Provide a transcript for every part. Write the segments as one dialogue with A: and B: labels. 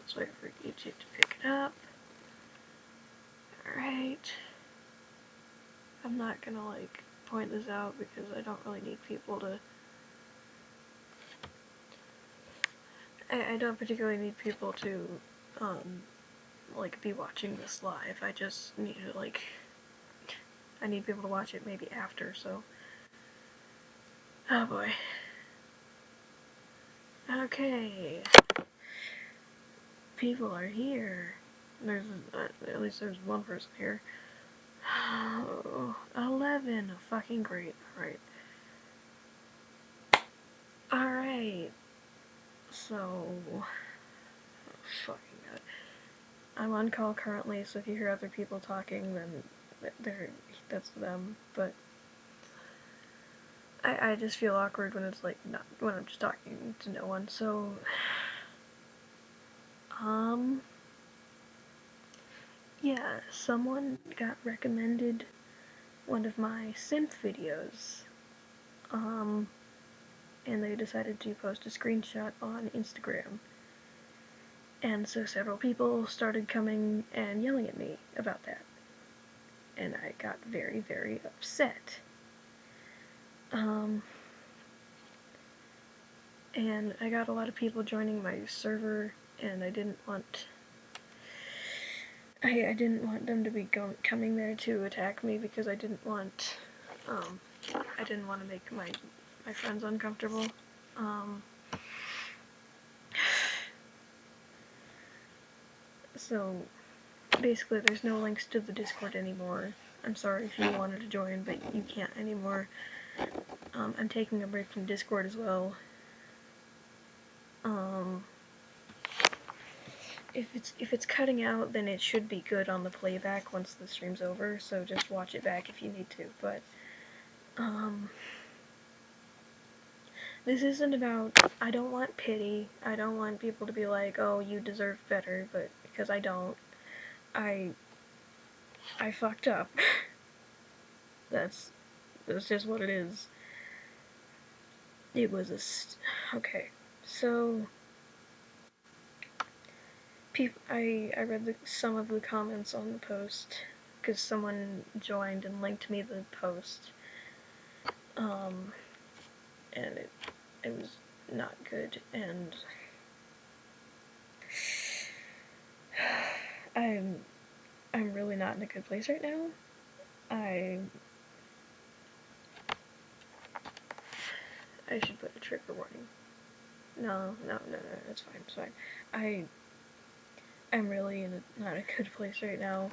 A: Let's wait for YouTube to pick it up. Alright. I'm not gonna, like, point this out because I don't really need people to... I don't particularly need people to, like, be watching this live. I just need to, like... I need people to watch it maybe after, so... Oh boy. Okay. People are here. There's, at least there's one person here. 11. Fucking great. Alright. Alright. So... Oh, fucking god. I'm on call currently, so if you hear other people talking, then that's them, but... I just feel awkward when it's like, not, when I'm just talking to no one, so... Yeah, someone got recommended one of my synth videos, and they decided to post a screenshot on Instagram. And so several people started coming and yelling at me about that. And I got very, very upset. And I got a lot of people joining my server, and I didn't want... I didn't want them to be coming there to attack me because I didn't want to make my friends uncomfortable. So basically there's no links to the Discord anymore. I'm sorry if you wanted to join, but you can't anymore. I'm taking a break from Discord as well. If it's cutting out, then it should be good on the playback once the stream's over, so just watch it back if you need to, but, this isn't about, I don't want pity, I don't want people to be like, oh, you deserve better, but, because I don't, I fucked up. That's just what it is. It was okay, so, I read some of the comments on the post, because someone joined and linked me the post, and it was not good, and I'm really not in a good place right now. I should put a trigger warning. No, it's fine. I'm really in not a good place right now.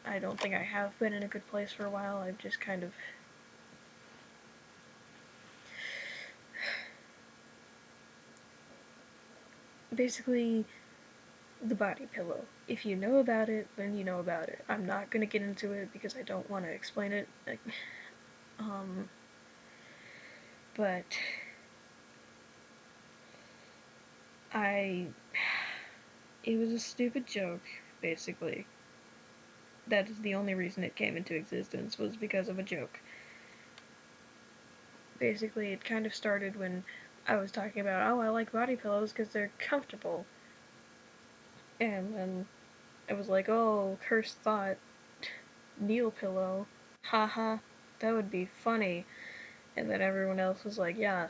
A: I don't think I have been in a good place for a while. I've just kind of... Basically, the body pillow. If you know about it, then you know about it. I'm not gonna get into it because I don't want to explain it. Like, but... It was a stupid joke, basically. That is the only reason it came into existence, was because of a joke. Basically, it kind of started when I was talking about, oh, I like body pillows because they're comfortable. And then it was like, oh, cursed thought, Neil pillow, haha, that would be funny. And then everyone else was like, yeah,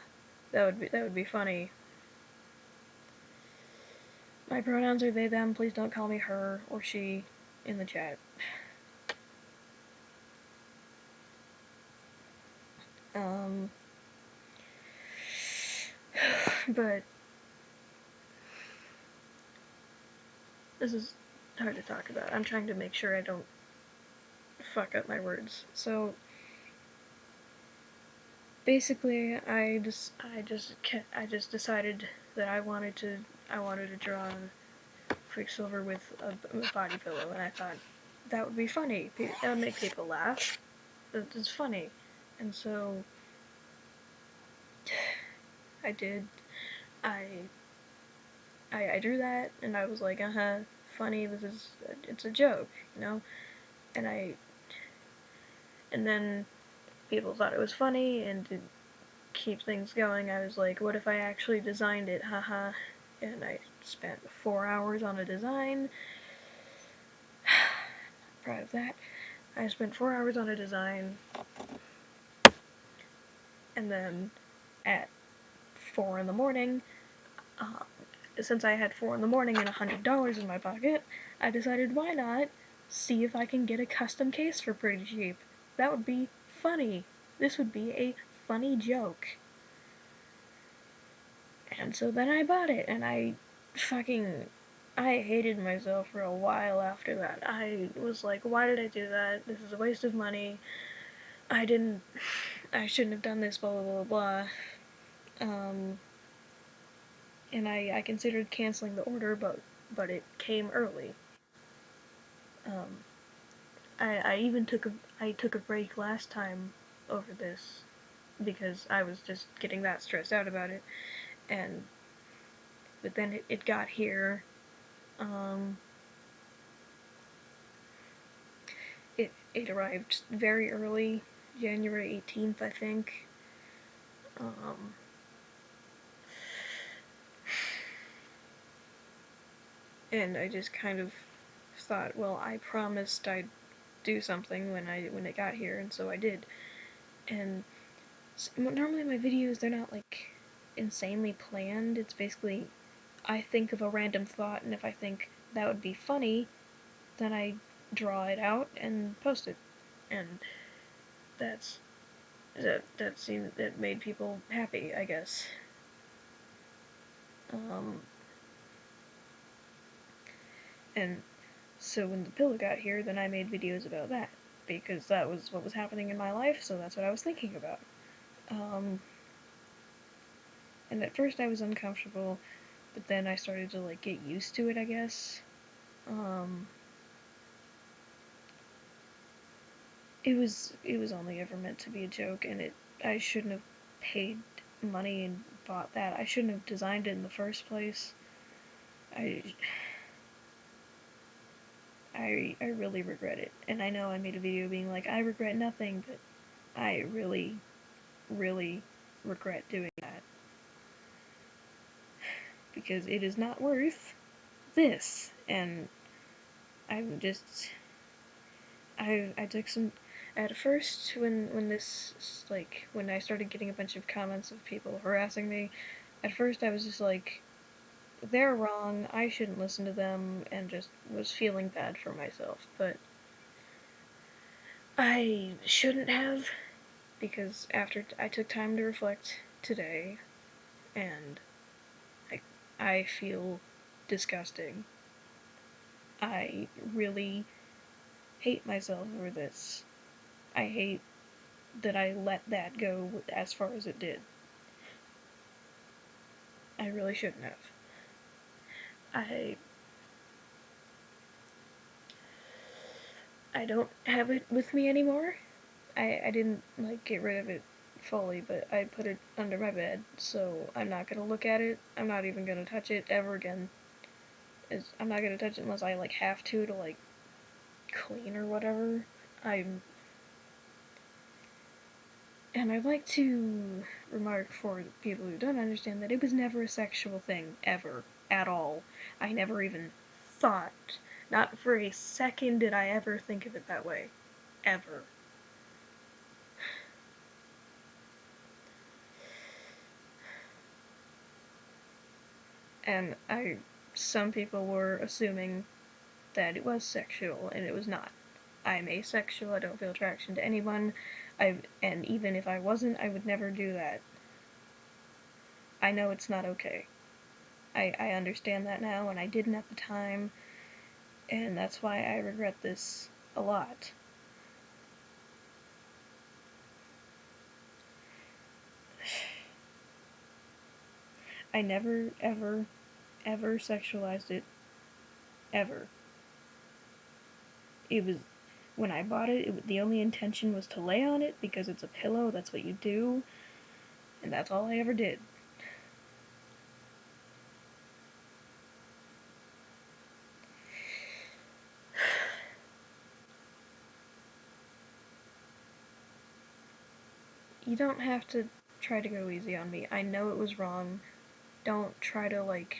A: that would be funny. My pronouns are they, them, please don't call me her or she in the chat. But this is hard to talk about. I'm trying to make sure I don't fuck up my words. So basically, I just decided that I wanted to draw Quicksilver with a body pillow, and I thought that would be funny. That would make people laugh. It's funny, and so I did. I drew that, and I was like, funny. It's a joke, you know. And then people thought it was funny, and to keep things going, I was like, what if I actually designed it, haha. and I spent 4 hours on a design. Proud of that. I spent 4 hours on a design, and then at 4 in the morning, uh, since I had 4 in the morning and $100 in my pocket, I decided why not see if I can get a custom case for pretty cheap. That would be funny. This would be a funny joke. And so then I bought it, and I hated myself for a while after that. I was like, why did I do that? This is a waste of money. I shouldn't have done this, blah, blah, blah, blah. And I considered canceling the order, but it came early. Um, I even took a break last time over this because I was just getting that stressed out about it, but then it got here. Um, it arrived very early, January 18th, I think. Um, and I just kind of thought, well, I promised I'd do something when it got here, and so I did. And normally my videos, they're not like insanely planned. It's basically I think of a random thought, and if I think that would be funny, then I draw it out and post it. And that's that made people happy, I guess. Um, and so when the pillow got here, then I made videos about that because that was what was happening in my life, so that's what I was thinking about. Um, and at first I was uncomfortable, but then I started to like get used to it, I guess. Um, it was only ever meant to be a joke, and I shouldn't have paid money and bought that. I shouldn't have designed it in the first place. I I really regret it. And I know I made a video being like, I regret nothing, but I really, really regret doing that. Because it is not worth this. And I'm just I took some at first when this like when I started getting a bunch of comments of people harassing me, at first I was just like, they're wrong, I shouldn't listen to them, and just was feeling bad for myself. But I shouldn't have, because after I took time to reflect today, and I, I feel disgusting. I really hate myself for this. I hate that I let that go as far as it did. I really shouldn't have. I I don't have it with me anymore. I didn't like get rid of it fully, but I put it under my bed, so I'm not gonna look at it. I'm not even gonna touch it ever again. I'm not gonna touch it unless I like have to like clean or whatever. I'm and I'd like to remark for people who don't understand that it was never a sexual thing ever at all. I never even thought, not for a second did I ever think of it that way, ever. And some people were assuming that it was sexual, and it was not. I'm asexual, I don't feel attraction to anyone, and even if I wasn't, I would never do that. I know it's not okay. I understand that now, and I didn't at the time, and that's why I regret this a lot. I never, ever, ever sexualized it, ever. It was when I bought the only intention was to lay on it because it's a pillow, that's what you do, and that's all I ever did. You don't have to try to go easy on me. I know it was wrong. Don't try to, like,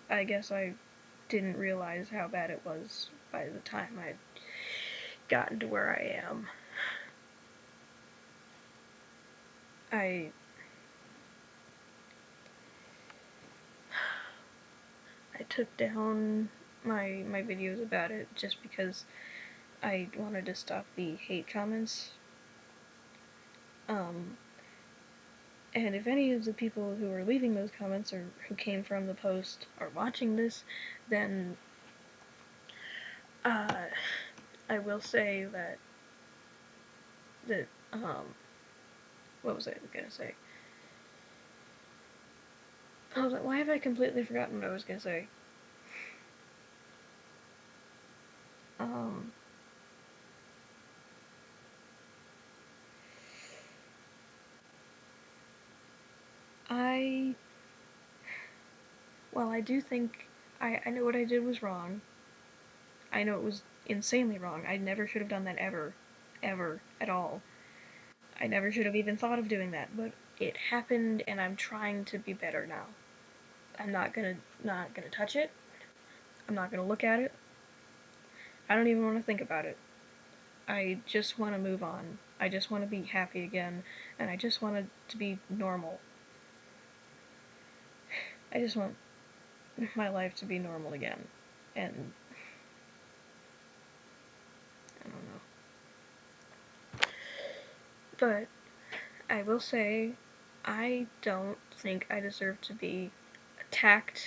A: I guess I didn't realize how bad it was by the time I'd gotten to where I am. I took down my videos about it just because I wanted to stop the hate comments. And if any of the people who are leaving those comments or who came from the post are watching this, then I will say that what was I gonna say? Why have I completely forgotten what I was gonna say? Um, I I do think I know what I did was wrong. I know it was insanely wrong. I never should have done that ever. Ever. At all. I never should have even thought of doing that, but it happened and I'm trying to be better now. I'm not gonna touch it. I'm not gonna look at it. I don't even want to think about it. I just want to move on. I just want to be happy again, and I just want it to be normal. I just want my life to be normal again. And I don't know. But I will say, I don't think I deserve to be attacked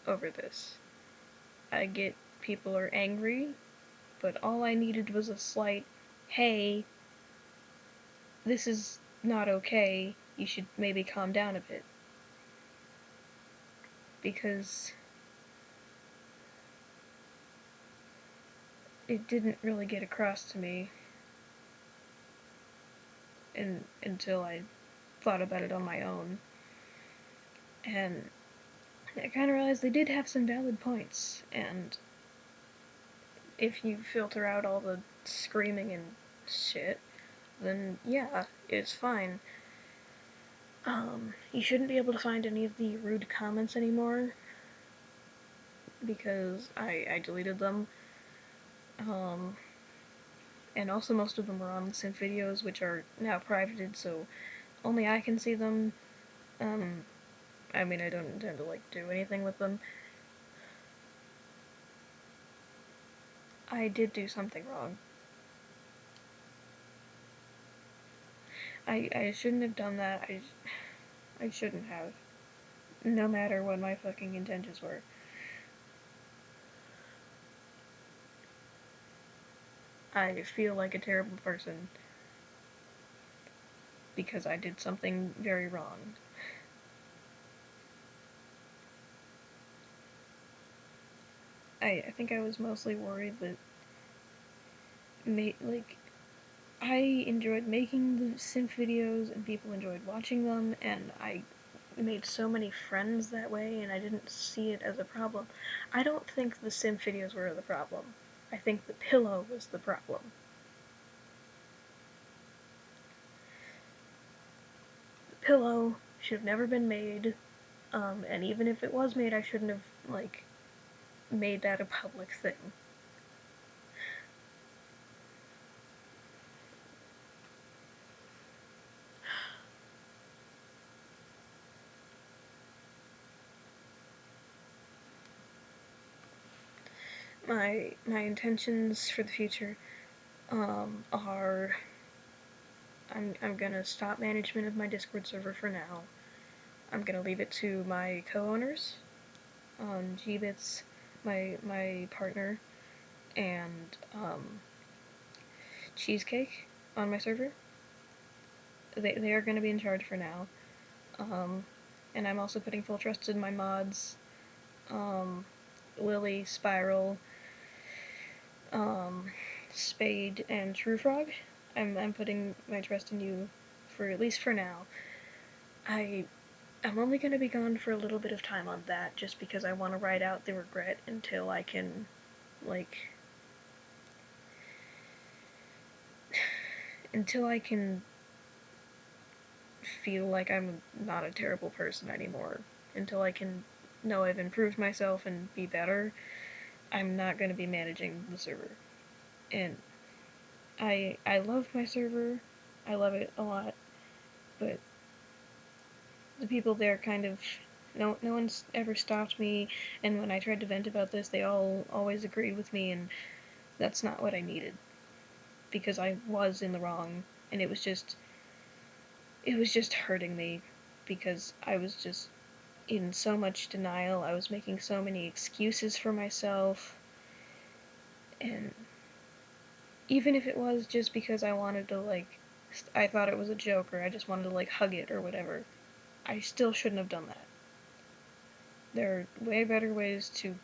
A: over this. I get people are angry, but all I needed was a slight, hey, this is not okay, you should maybe calm down a bit. Because it didn't really get across to me until I thought about it on my own. And I kind of realized they did have some valid points, and if you filter out all the screaming and shit, then yeah, it's fine. You shouldn't be able to find any of the rude comments anymore, because I deleted them. And also most of them were on synth videos, which are now privated, so only I can see them. I mean, I don't intend to, like, do anything with them. I did do something wrong. I shouldn't have done that. I shouldn't have. No matter what my fucking intentions were. I feel like a terrible person because I did something very wrong. I think I was mostly worried that I enjoyed making the synth videos and people enjoyed watching them, and I made so many friends that way, and I didn't see it as a problem. I don't think the synth videos were the problem. I think the pillow was the problem. The pillow should have never been made, and even if it was made, I shouldn't have, like, made that a public thing. My intentions for the future are I'm gonna stop management of my Discord server for now. I'm gonna leave it to my co-owners, Gbits, my partner, and Cheesecake on my server. They are gonna be in charge for now. And I'm also putting full trust in my mods, Lily, Spiral, Spade, and True Frog. I'm putting my trust in you for at least for now. I'm only gonna be gone for a little bit of time on that, just because I want to ride out the regret until I can, like, until I can feel like I'm not a terrible person anymore. Until I can know I've improved myself and be better, I'm not going to be managing the server. And I love my server. I love it a lot, but the people there kind of no one's ever stopped me, and when I tried to vent about this, they all always agreed with me, and that's not what I needed, because I was in the wrong, and it was just hurting me, because I was just in so much denial. I was making so many excuses for myself, and even if it was just because I wanted to, like, I thought it was a joke, or I just wanted to, like, hug it or whatever, I still shouldn't have done that. There are way better ways to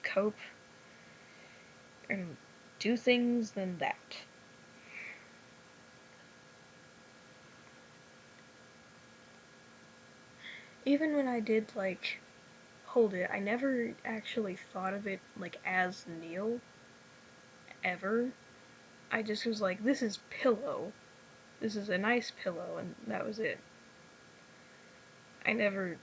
A: cope and do things than that. Even when I did, like, hold it, I never actually thought of it, like, as Neil, ever. I just was like, this is Pillow. This is a nice pillow, and that was it. I never...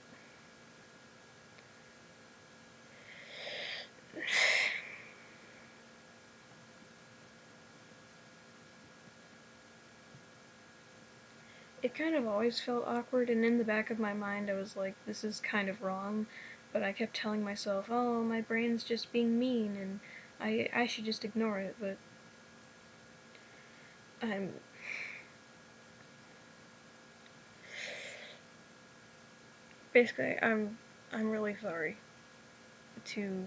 A: It kind of always felt awkward, and in the back of my mind I was like, this is kind of wrong, but I kept telling myself, oh, my brain's just being mean, and I should just ignore it, but I'm... Basically, I'm really sorry to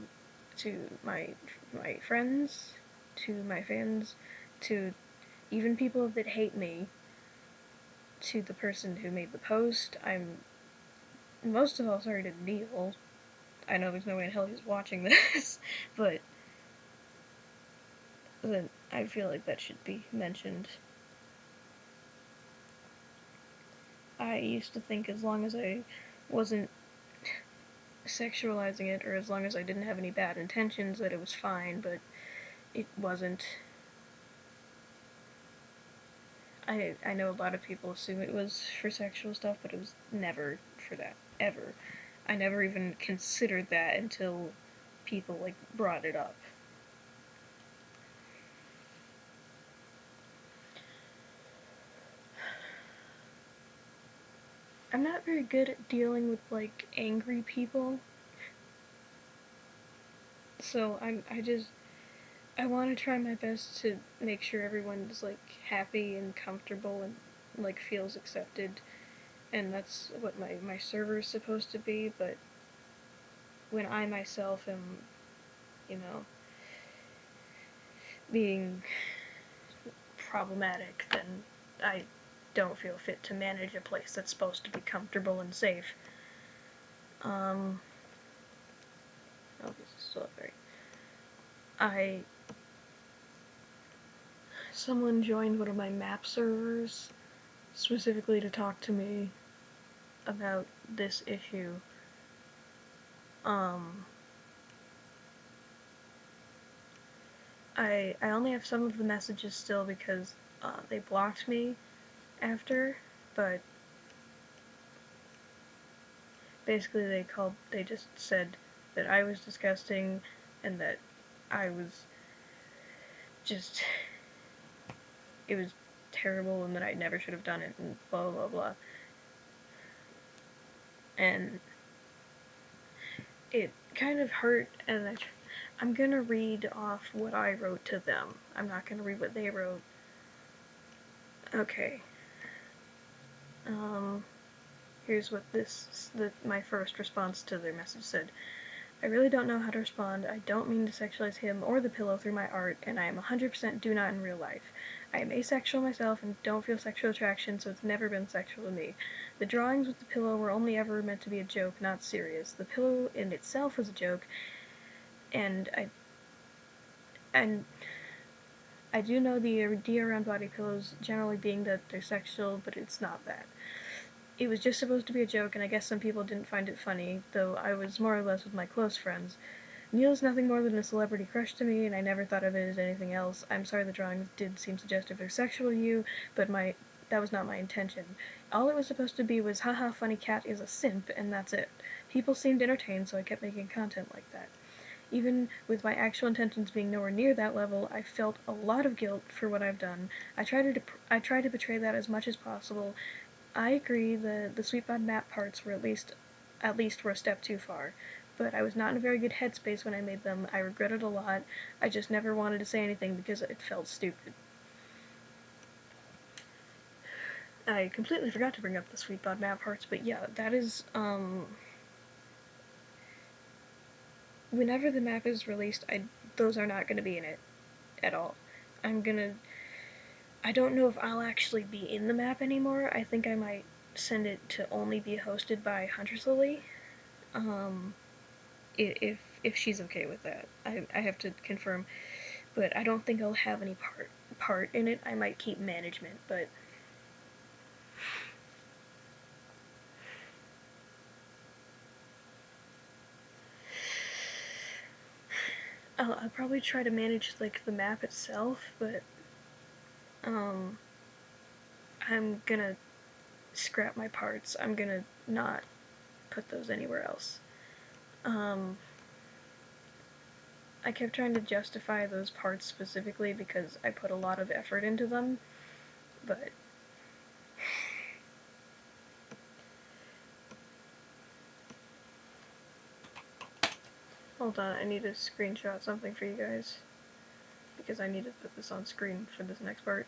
A: my friends, to my fans, to even people that hate me, to the person who made the post. I'm most of all sorry to Neil. I know there's no way in hell he's watching this, but then I feel like that should be mentioned. I used to think as long as I wasn't sexualizing it, or as long as I didn't have any bad intentions, that it was fine, but it wasn't. I know a lot of people assume it was for sexual stuff, but it was never for that, ever. I never even considered that until people, like, brought it up. I'm not very good at dealing with, like, angry people, so I want to try my best to make sure everyone's, like, happy and comfortable and, like, feels accepted, and that's what my server is supposed to be, but when I myself am, you know, being problematic, then I don't feel fit to manage a place that's supposed to be comfortable and safe. Oh, this is so great. Someone joined one of my map servers specifically to talk to me about this issue. I only have some of the messages still because they blocked me after, but basically they just said that I was disgusting and that I was just, it was terrible and that I never should have done it and blah blah blah. And it kind of hurt, and I'm gonna read off what I wrote to them. I'm not gonna read what they wrote. Okay. Here's what my first response to their message said. I really don't know how to respond. I don't mean to sexualize him or the pillow through my art, and I am 100% do not in real life. I am asexual myself and don't feel sexual attraction, so it's never been sexual to me. The drawings with the pillow were only ever meant to be a joke, not serious. The pillow in itself was a joke, and I do know the idea around body pillows generally being that they're sexual, but it's not that. It was just supposed to be a joke, and I guess some people didn't find it funny, though I was more or less with my close friends. Neil's nothing more than a celebrity crush to me, and I never thought of it as anything else. I'm sorry the drawings did seem suggestive or sexual to you, but that was not my intention. All it was supposed to be was, haha, funny cat is a simp, and that's it. people seemed entertained, so I kept making content like that. Even with my actual intentions being nowhere near that level, I felt a lot of guilt for what I've done. I try to portray that as much as possible. I agree the Sweetbod map parts were at least were a step too far, but I was not in a very good headspace when I made them. I regret it a lot. I just never wanted to say anything because it felt stupid. I completely forgot to bring up the Sweetbod map parts, but yeah, that is, whenever the map is released, those are not going to be in it at all. I don't know if I'll actually be in the map anymore. I think I might send it to only be hosted by Huntress Lily, if she's okay with that. I have to confirm, but I don't think I'll have any part in it. I might keep management, but I'll probably try to manage like the map itself, but I'm gonna scrap my parts. I'm gonna not put those anywhere else. I kept trying to justify those parts specifically because I put a lot of effort into them, but hold on, I need to screenshot something for you guys because I need to put this on screen for this next part.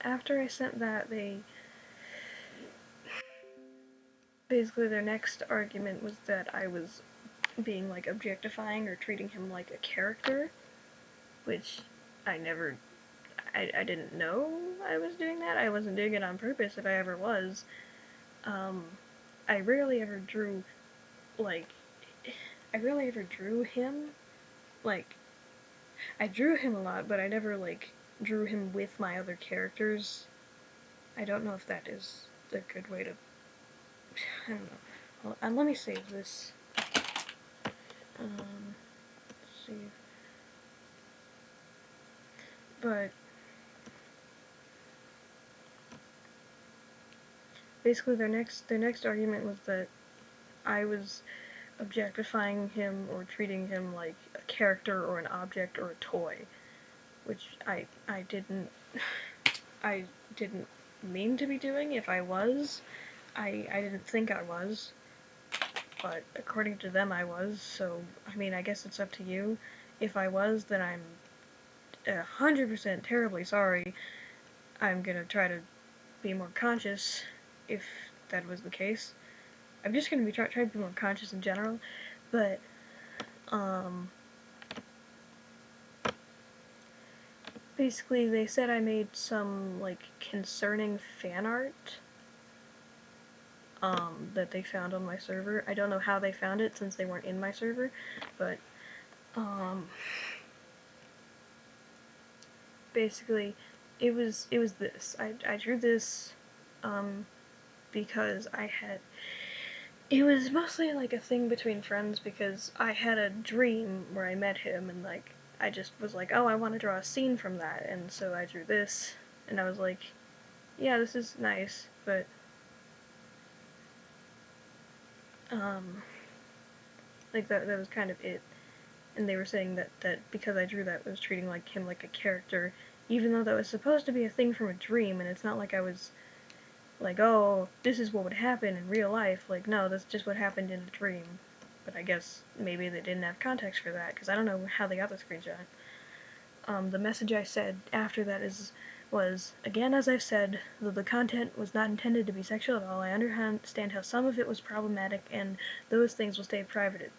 A: After I sent that, basically their next argument was that I was being like objectifying or treating him like a character, which I never, I didn't know I was doing that. I wasn't doing it on purpose if I ever was. I rarely ever drew, like, I rarely ever drew him, like, I drew him a lot, but I never, like, drew him with my other characters. I don't know if that is a good way to, I don't know. Well, let me save this. Let's see. But basically their next argument was that I was objectifying him or treating him like a character or an object or a toy, which I didn't I didn't mean to be doing. If I was, I didn't think I was, but according to them I was, so I mean I guess it's up to you. If I was, then I'm 100% terribly sorry. I'm gonna try to be more conscious if that was the case. I'm just gonna be trying to be more conscious in general, but basically they said I made some like concerning fan art that they found on my server. I don't know how they found it since they weren't in my server, but basically it was this. I drew this because it was mostly like a thing between friends because I had a dream where I met him and like I just was like, oh, I want to draw a scene from that, and so I drew this and I was like, yeah, this is nice, but like that was kind of it. And they were saying that because I drew that, I was treating like him like a character, even though that was supposed to be a thing from a dream, and it's not like I was like, oh, this is what would happen in real life. Like, no, that's just what happened in a dream. But I guess maybe they didn't have context for that, because I don't know how they got the screenshot. The message I said after that was, again, as I've said, though the content was not intended to be sexual at all, I understand how some of it was problematic, and those things will stay private.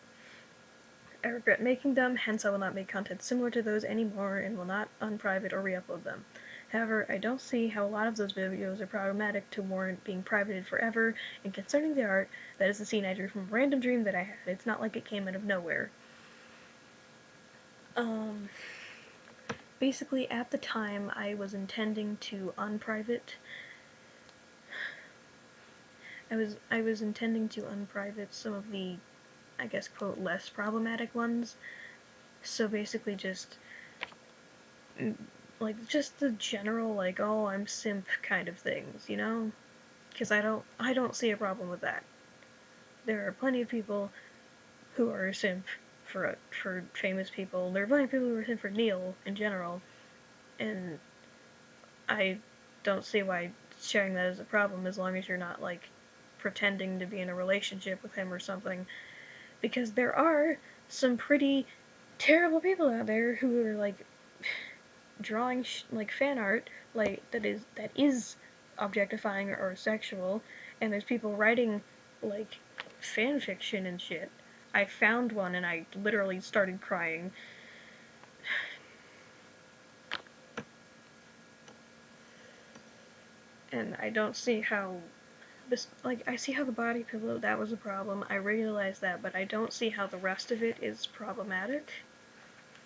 A: I regret making them, hence I will not make content similar to those anymore and will not unprivate or re-upload them. However, I don't see how a lot of those videos are problematic to warrant being privated forever, and concerning the art, that is the scene I drew from a random dream that I had. It's not like it came out of nowhere. Basically, at the time, I was intending to unprivate. I was intending to unprivate some of the, I guess, quote, less problematic ones. So basically just like, just the general, like, oh, I'm simp kind of things, you know? Because I don't see a problem with that. There are plenty of people who are a simp for famous people. There are plenty of people who are a simp for Neil in general, and I don't see why sharing that is a problem as long as you're not, like, pretending to be in a relationship with him or something. Because there are some pretty terrible people out there who are, like, drawing like fan art like that is objectifying or sexual, and there's people writing like fan fiction and shit. I found one and I literally started crying. And I don't see how this, like, I see how the body pillow, that was a problem. I realize that, but I don't see how the rest of it is problematic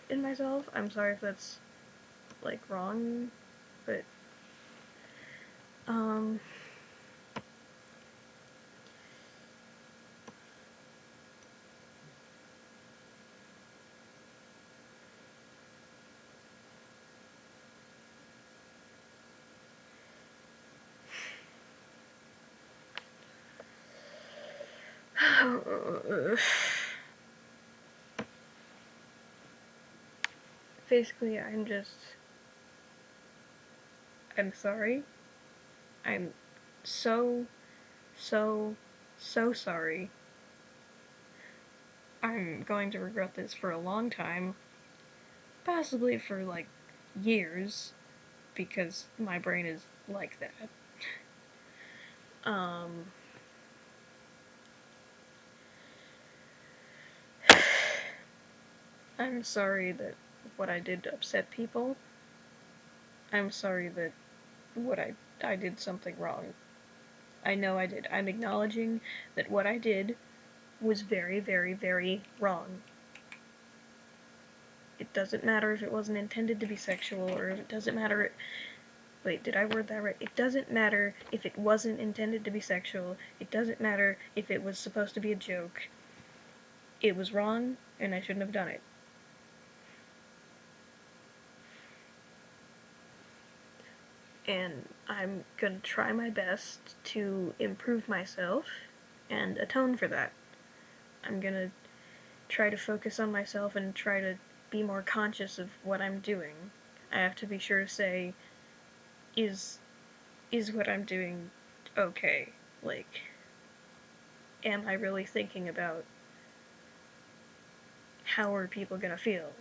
A: in myself. I'm sorry if that's, like, wrong, but, um, basically, I'm sorry. I'm so, so, so sorry. I'm going to regret this for a long time, possibly for like years, because my brain is like that. Um, I'm sorry that what I did upset people. I'm sorry that what I did something wrong. I know I did. I'm acknowledging that what I did was very, very, very wrong. It doesn't matter if it wasn't intended to be sexual, or if it doesn't matter. Wait, did I word that right? It doesn't matter if it wasn't intended to be sexual. It doesn't matter if it was supposed to be a joke. It was wrong, and I shouldn't have done it. And I'm gonna try my best to improve myself and atone for that. I'm gonna try to focus on myself and try to be more conscious of what I'm doing. I have to be sure to say, is what I'm doing okay? Like, am I really thinking about how are people gonna feel?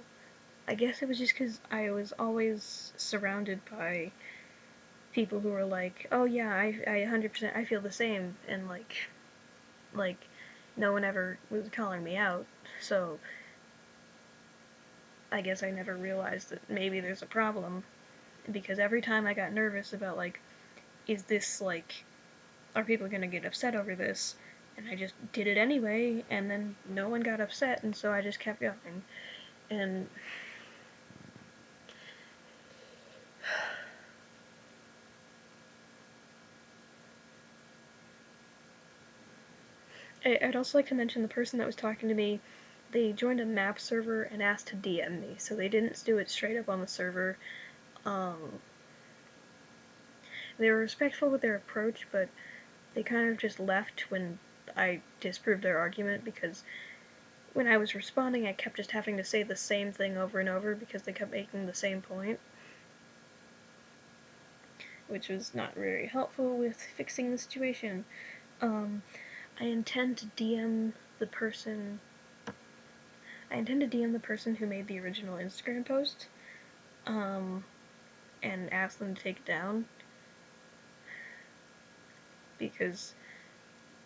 A: I guess it was just because I was always surrounded by people who were like, oh yeah, I 100%, I feel the same, and like, no one ever was calling me out, so I guess I never realized that maybe there's a problem, because every time I got nervous about, like, is this, like, are people gonna get upset over this? And I just did it anyway, and then no one got upset, and so I just kept going. And I'd also like to mention the person that was talking to me, they joined a map server and asked to DM me, so they didn't do it straight up on the server. Um, they were respectful with their approach, but they kind of just left when I disproved their argument, because when I was responding, I kept just having to say the same thing over and over because they kept making the same point, which was not very helpful with fixing the situation. Um, I intend to DM the person. I intend to DM the person who made the original Instagram post, um, and ask them to take it down, because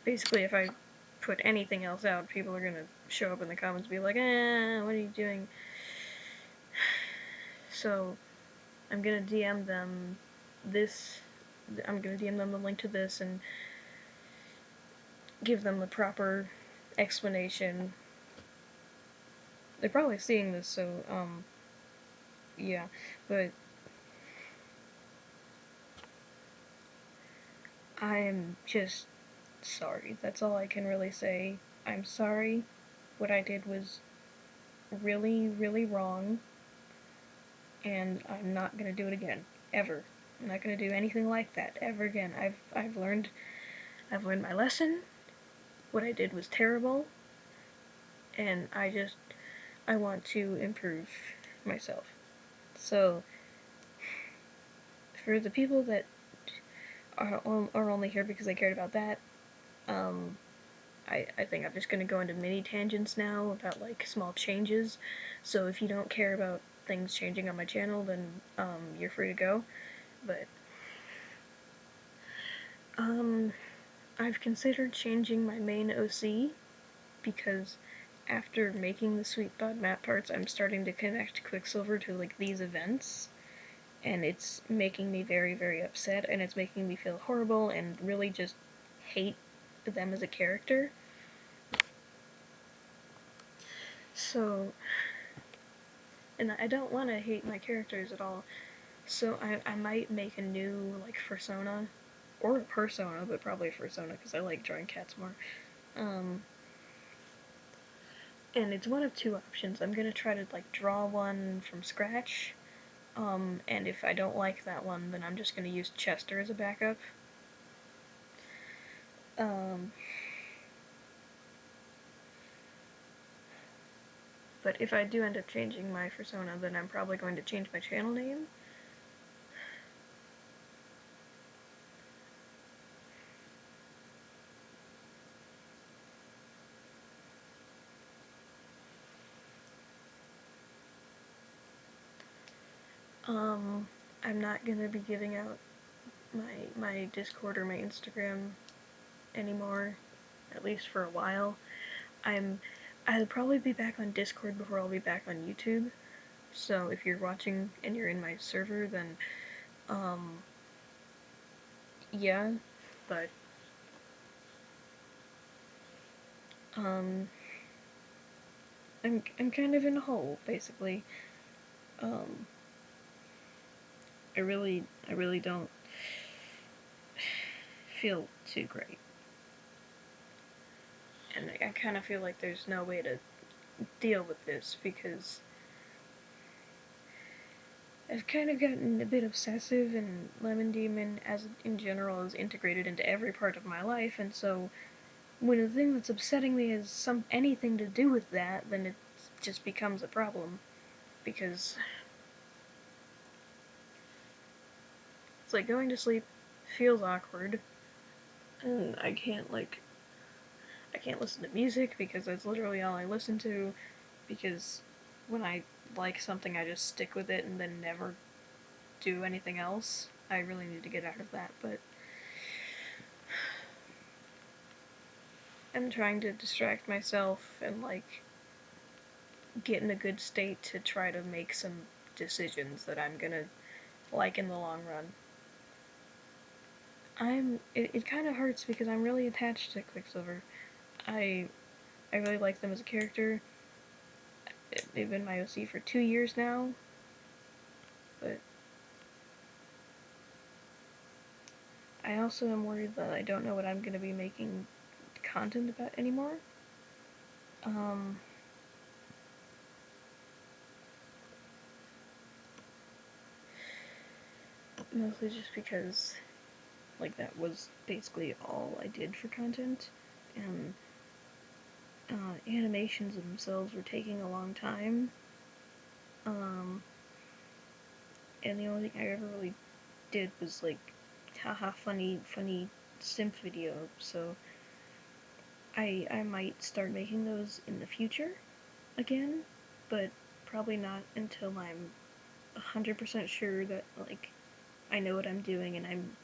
A: basically if I put anything else out, people are gonna show up in the comments and be like, what are you doing? So I'm gonna DM them this. I'm gonna DM them the link to this and give them the proper explanation. They're probably seeing this, so yeah, but I'm just sorry. That's all I can really say. I'm sorry. What I did was really, really wrong. and I'm not gonna do it again, ever. I'm not gonna do anything like that ever again. I've learned my lesson. What I did was terrible, and I want to improve myself. So for the people that are only here because they cared about that, I think I'm just gonna go into mini tangents now about like small changes. So if you don't care about things changing on my channel, then you're free to go. But I've considered changing my main OC because after making the Sweet Bod map parts, I'm starting to connect Quicksilver to like these events, and it's making me very, very upset, and it's making me feel horrible and really just hate them as a character. So, and I don't want to hate my characters at all, so I might make a new, like, Fursona, or a Persona, but probably a Fursona, because I like drawing cats more. And it's one of two options. I'm gonna try to, like, draw one from scratch, and if I don't like that one, then I'm just gonna use Chester as a backup. But if I do end up changing my persona, then I'm probably going to change my channel name. I'm not gonna be giving out my Discord or my Instagram anymore, at least for a while. I'll probably be back on Discord before I'll be back on YouTube. So if you're watching and you're in my server, then yeah, but I'm kind of in a hole basically. Um, I really don't feel too great, and I kind of feel like there's no way to deal with this because I've kind of gotten a bit obsessive, and Lemon Demon, as in general, is integrated into every part of my life, and so when the thing that's upsetting me is anything to do with that, then it just becomes a problem, because it's like going to sleep feels awkward, and I can't listen to music because that's literally all I listen to, because when I like something I just stick with it and then never do anything else. I really need to get out of that, but I'm trying to distract myself and like get in a good state to try to make some decisions that I'm gonna like in the long run. It kind of hurts because I'm really attached to Quicksilver. I I really like them as a character. They've been my OC for 2 years now, but I also am worried that I don't know what I'm gonna be making content about anymore. Um, Mostly just because like that was basically all I did for content, and animations themselves were taking a long time. Um, and the only thing I ever really did was like haha funny simp video, so I might start making those in the future again, but probably not until I'm 100% sure that like I know what I'm doing and I'm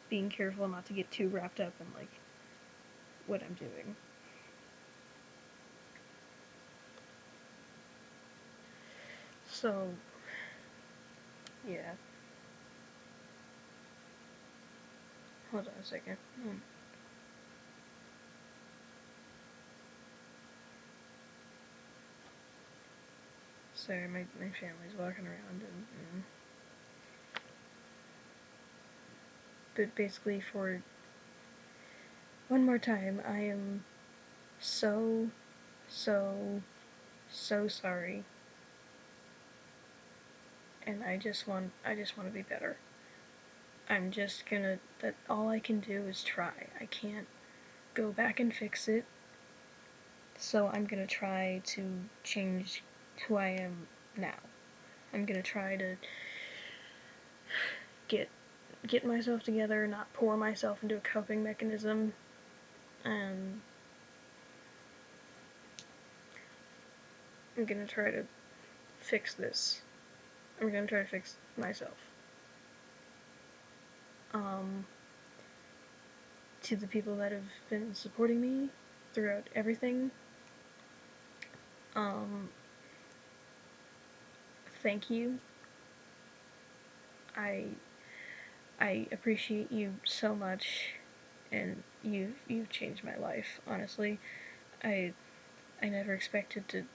A: being careful not to get too wrapped up in like what I'm doing. So yeah. Hold on a second. Sorry, my family's walking around and but basically for one more time, I am so, so, so sorry and I just want to be better. I'm just gonna, that all I can do is try. I can't go back and fix it, so I'm gonna try to change who I am now. I'm gonna try to get myself together, not pour myself into a coping mechanism, and I'm gonna try to fix this. I'm gonna try to fix myself. To the people that have been supporting me throughout everything, thank you. I appreciate you so much, and you've changed my life. Honestly, I never expected to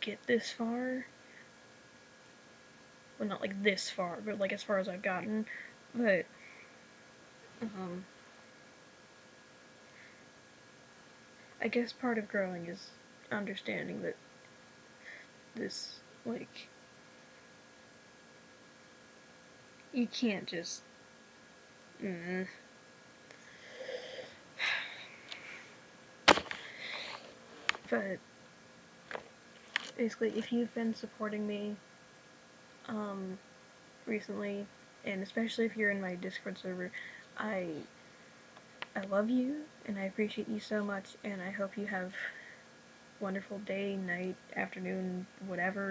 A: get this far. Well, not like this far, but like as far as I've gotten. But I guess part of growing is understanding that this, like, you can't just but basically, if you've been supporting me recently, and especially if you're in my Discord server, I love you, and I appreciate you so much, and I hope you have wonderful day, night, afternoon, whatever.